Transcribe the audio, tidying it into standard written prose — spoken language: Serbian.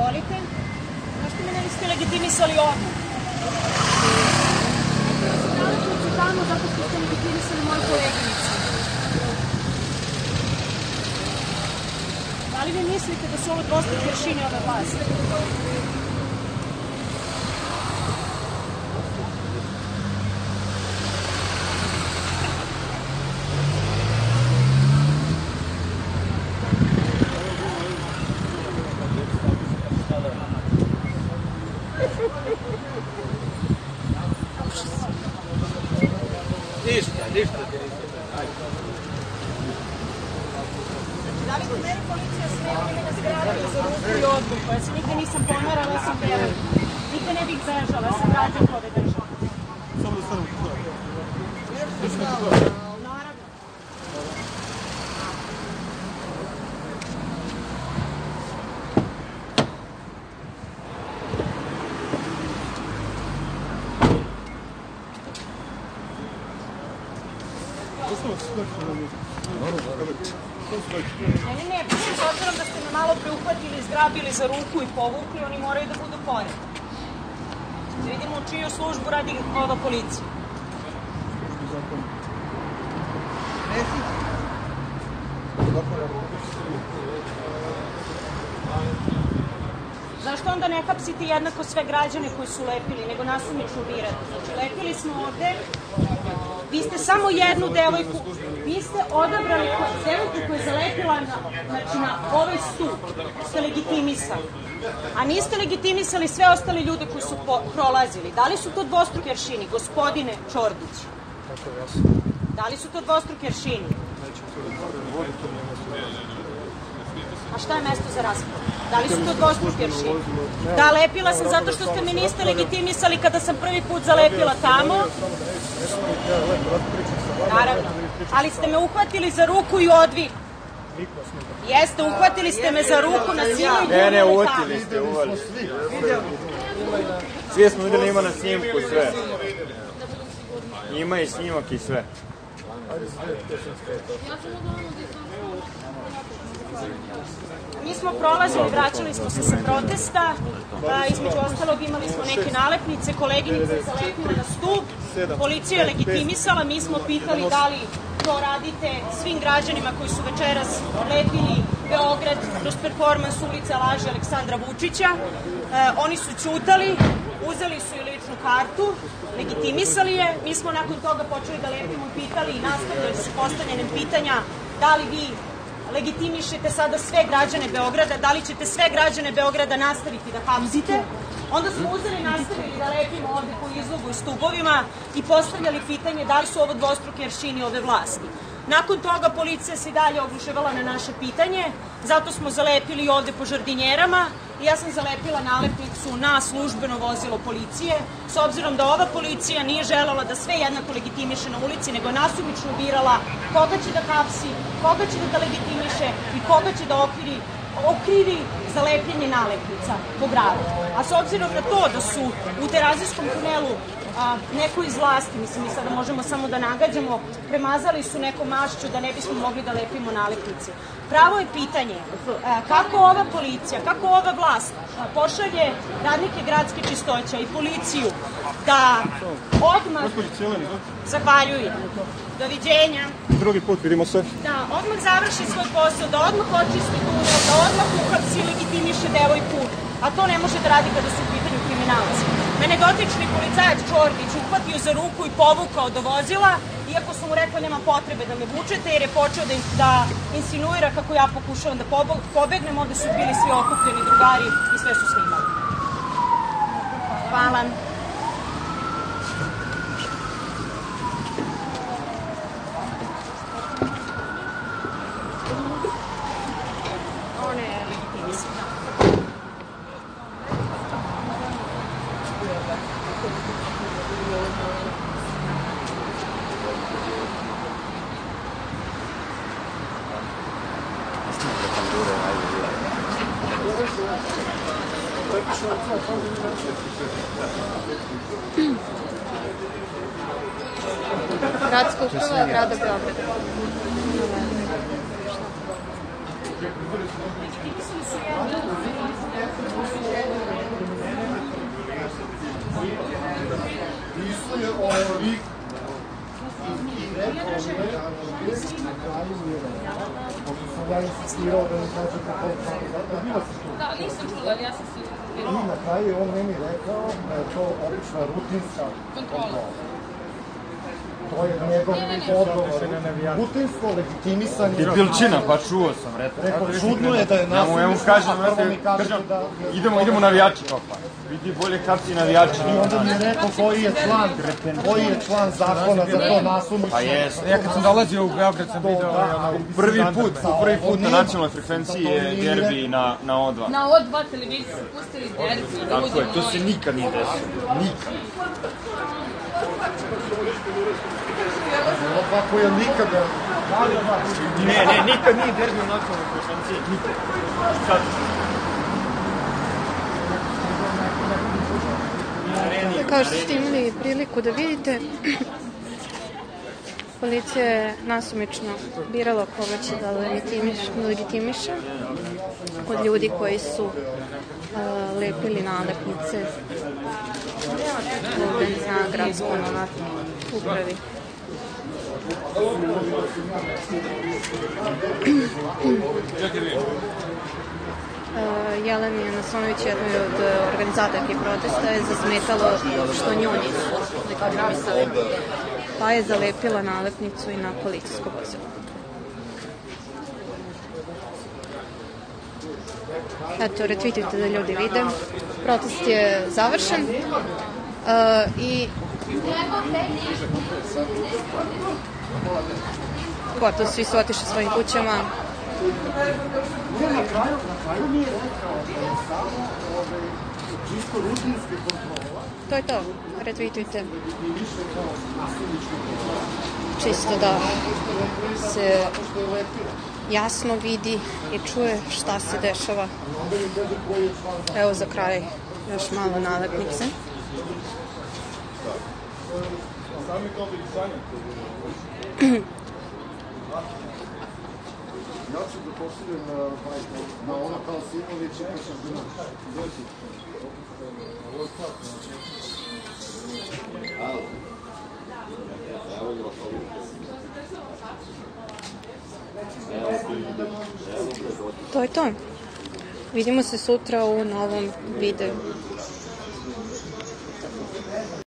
Izvolite. Zašto me ne biste legitimisali odmah? Nalazim tamo zato što ste legitimisali moju koleginicu. Da li vi mislite da su ovo dvostruke aršine ove vlasti? Ništa. Da li ste mene policija sretili da ste radili za ruku i odluku? Ja se nigde nisam pomerala, ja sam devojka. Nigde ne bih bežala, ja sam građanka ove države. Samo da stavim kod. Naravno. Ne, s obzirom da ste me malo preuhvatili, zgrabili za ruku i povukli, oni moraju da budu pored. Da vidimo u čiju službu radi ova policija. Zašto onda ne hapsite jednako sve građane koji su lepili, nego nasumično birate? Znači, lepili smo ovde, vi ste samo jednu devojku, vi ste odabrali devojku koja je zalepila na ovaj stup, ste legitimisali. A niste legitimisali sve ostale ljude koji su prolazili. Da li su to dvostruki aršini, gospodine Čordić? Da li su to dvostruki aršini? A šta je mesto za raspravu? Da li su to dvostruki aršini? Da, lepila sam zato što ste me niste legitimisali kada sam prvi put zalepila tamo. Naravno. Ali ste me uhvatili za ruku i odvili. Jeste, uhvatili ste me za ruku na silu i gurnuli tamo. Ne, uhvatili ste, uvali. Svi smo videli, ima na snimku sve. Ima i snimak i sve. Mi smo prolazili, vraćali smo se sa protesta, između ostalog imali smo neke nalepnice, koleginica je zalepila na stup, policija je legitimisala, mi smo pitali da li to radite svim građanima koji su večeras lepili Beograd kroz performans ulica laži Aleksandra Vučića. Oni su ćutali, uzeli su i ličnu kartu, legitimisali je, mi smo nakon toga počeli da lepimo i pitali i nastavljali su postavljanjem pitanja da li vi legitimišete sada sve građane Beograda, da li ćete sve građane Beograda nastaviti da hapsite. Onda smo uzeli, nastavili da lepimo ovde po izlogu i stubovima i postavljali pitanje da li su ovo dvostruki aršini ove vlasti. Nakon toga policija se dalje ogluševala na naše pitanje, zato smo zalepili ovde po žardinjerama i ja sam zalepila nalepnicu na službeno vozilo policije, s obzirom da ova policija nije želela da sve jednako legitimiše na ulici, nego nasumično birala koga će da hapsi, koga će da legitimiše i koga će da okrivi za lepljenje nalepnica po gradu. A s obzirom na to da su u Terazijskom tunelu neko iz vlasti, mislim, mi sada možemo samo da nagađamo, premazali su nekom mašću da ne bismo mogli da lepimo nalepnice. Pravo je pitanje kako ova policija, kako ova vlast pošalje radnike gradske čistoća i policiju da odmah... Zahvaljujem. Doviđenja. Drugi put, vidimo se. Da, odmah završi svoj posao, da odmah očisti tunel, da odmah uhapsi i legitimiše devojku, a to ne može da radi kada su u pitanju kriminalci. Mene dotični policajac Čordić uhvatio za ruku i povukao do vozila, iako sam mu rekla nema potrebe da me vučete, jer je počeo da insinuira kako ja pokušavam da pobegnem, onda su bili svi okupljeni drugari i sve su snimali. Hvala. Gradska uprava grada Beograda. Legitimisali su jednu. Ja insistirao da mi kažete koliko bila se tu. Da, nisam čula, ali ja sam se... I na kraju je on meni rekao da je to obična rutinska kontrola. To je njegov odgovor. Rutinsko legitimisanje... Debilčina, pa čuo sam, rekao, čudno je da je nasilno... Ja mu kažem, idemo navijači kao pa. Vidi bolje kapci navijači. I onda mi je rekao koji je član zakona za to nasilnično. Pa jes. Ja kad sam dolazio u Beograd sam vidio Prvi put na nacionalnoj frekvenciji je derbi na O2. Na O2 televiziji su pustili derbi. Tako je, to se nikad nije desilo. Nikad. Ovako je nikada... Ne, nikad nije derbi u nacionalnoj frekvenciji. Nikad. Kao što ste imali priliku da vidite, policija je nasumično birala koga će da legitimiše od ljudi koji su lepili nalepnice ovde na gradskoj upravi. Jeleni Nasonović, jednoj od organizatorki protesta, je zasmetalo što nju nisu legitimisali, pa je zalepila nalepnicu i na policijsko vozilo. Eto, retvitujte da ljudi vide. Protest je završen i gotovo svi su otišli svojim kućama. Na kraju mi je rekao da je samo čisto rutinske kontrola. To je to, retvitujte. Čisto da se jasno vidi i čuje šta se dešava. Evo za kraj još malo nalepnice. Ja ću da postavljam na ono kao Simović i kažem da dođi. To je to. Vidimo se sutra u novom videu.